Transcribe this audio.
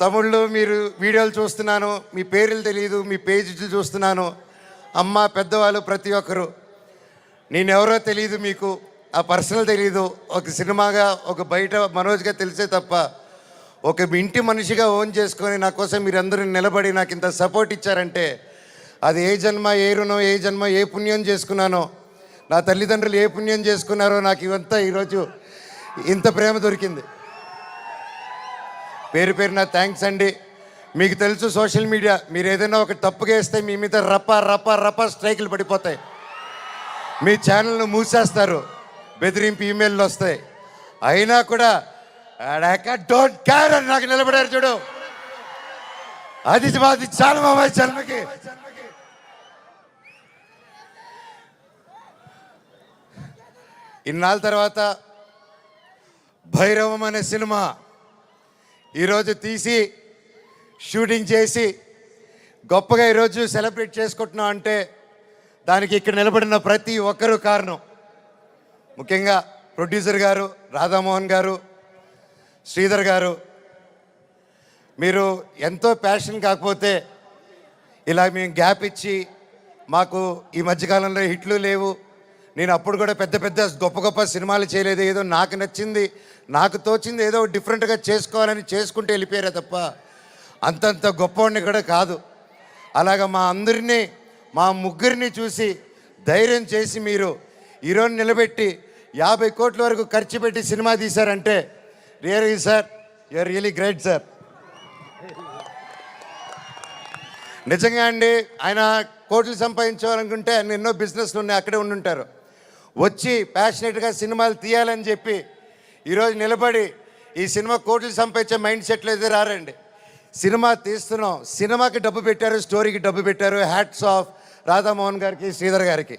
తమ్ముళ్ళు మీరు వీడియోలు చూస్తున్నాను, మీ పేర్లు తెలియదు, మీ పేజీలు చూస్తున్నాను. అమ్మ పెద్దవాళ్ళు ప్రతి ఒక్కరు, నేనెవరో తెలియదు, మీకు ఆ పర్సనల్ తెలియదు. ఒక సినిమాగా ఒక బయట మనోజ్గా తెలిసే తప్ప ఒక ఇంటి మనిషిగా ఓన్ చేసుకొని నా కోసం మీరందరూ నిలబడి నాకు ఇంత సపోర్ట్ ఇచ్చారంటే అది ఏ జన్మ ఏ రుణం, ఏ జన్మ ఏ పుణ్యం చేసుకున్నానో, నా తల్లిదండ్రులు ఏ పుణ్యం చేసుకున్నారో నాకు ఇవంతా ఈరోజు ఇంత ప్రేమ దొరికింది. పేరు పేరున థ్యాంక్స్ అండి. మీకు తెలుసు సోషల్ మీడియా, మీరు ఏదైనా ఒక తప్పుగా వేస్తే మీ మీద రప్ప రప్ప రప్ప స్ట్రైకులు పడిపోతాయి, మీ ఛానల్ను మూసేస్తారు, బెదిరింపు ఈమెయిల్లు వస్తాయి. అయినా కూడా డోంట్ కేర్ అని నాకు నిలబడారు చూడు, అది చాలా మా జన్మకి. ఇన్నాళ్ళ తర్వాత భైరవం అనే సినిమా ఈరోజు తీసి షూటింగ్ చేసి గొప్పగా ఈరోజు సెలబ్రేట్ చేసుకుంటున్నాం అంటే దానికి ఇక్కడ నిలబడిన ప్రతి ఒక్కరూ కారణం. ముఖ్యంగా ప్రొడ్యూసర్ గారు, రాధామోహన్ గారు, శ్రీధర్ గారు, మీరు ఎంతో ప్యాషన్. కాకపోతే ఇలా మేము గ్యాప్ ఇచ్చి మాకు ఈ మధ్యకాలంలో హిట్లు లేవు, నేను అప్పుడు కూడా పెద్ద పెద్ద గొప్ప గొప్ప సినిమాలు చేయలేదు, ఏదో నాకు నచ్చింది నాకు తోచింది ఏదో డిఫరెంట్గా చేసుకోవాలని చేసుకుంటూ వెళ్ళిపోయారే తప్ప అంతంత గొప్పవాడిని కూడా కాదు. అలాగ మా అందరినీ మా ముగ్గురిని చూసి ధైర్యం చేసి మీరు ఈరోజు నిలబెట్టి 50 కోట్ల వరకు ఖర్చు పెట్టి సినిమా తీశారంటే really sir, you are really great sir. నిజంగా అండి, ఆయన కోట్లు సంపాదించాలనుకుంటే ఆయన ఎన్నో బిజినెస్లు ఉన్నాయి, అక్కడే ఉండుంటారు. వచ్చి ప్యాషనెట్గా సినిమాలు తీయాలని చెప్పి ఈరోజు నిలబడి ఈ సినిమా కోట్లు సంపాదించే మైండ్ సెట్లు అయితే రారండి. సినిమా తీస్తున్నాం, సినిమాకి డబ్బు పెట్టారు, స్టోరీకి డబ్బు పెట్టారు. హ్యాట్స్ ఆఫ్ రాధామోహన్ గారికి, శ్రీధర్ గారికి.